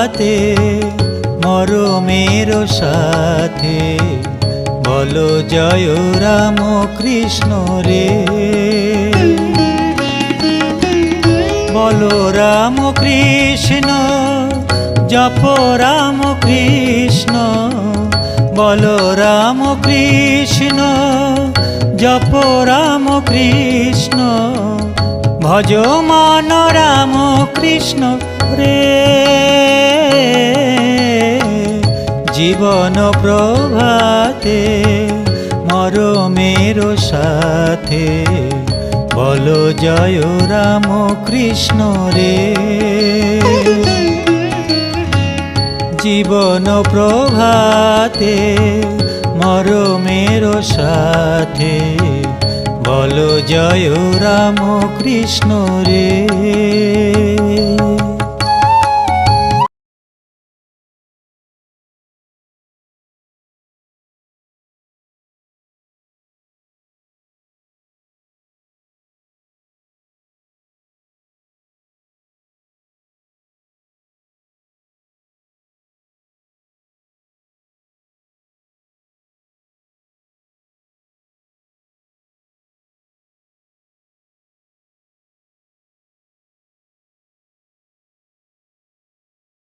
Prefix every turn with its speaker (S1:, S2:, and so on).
S1: প্রভাতে মরমের সাথে বলো জয় রাম কৃষ্ণ রে। বলো রাম কৃষ্ণ জপ রাম কৃষ্ণ, বলো রাম কৃষ্ণ জপ রাম কৃষ্ণ, ভজ মন রাম কৃষ্ণ রে। জীবন প্রভাতে মরমের সাথে বলো জয় রাম কৃষ্ণ রে। জীবন প্রভাতে মরমের সাথে বলো জয় রাম কৃষ্ণ রে।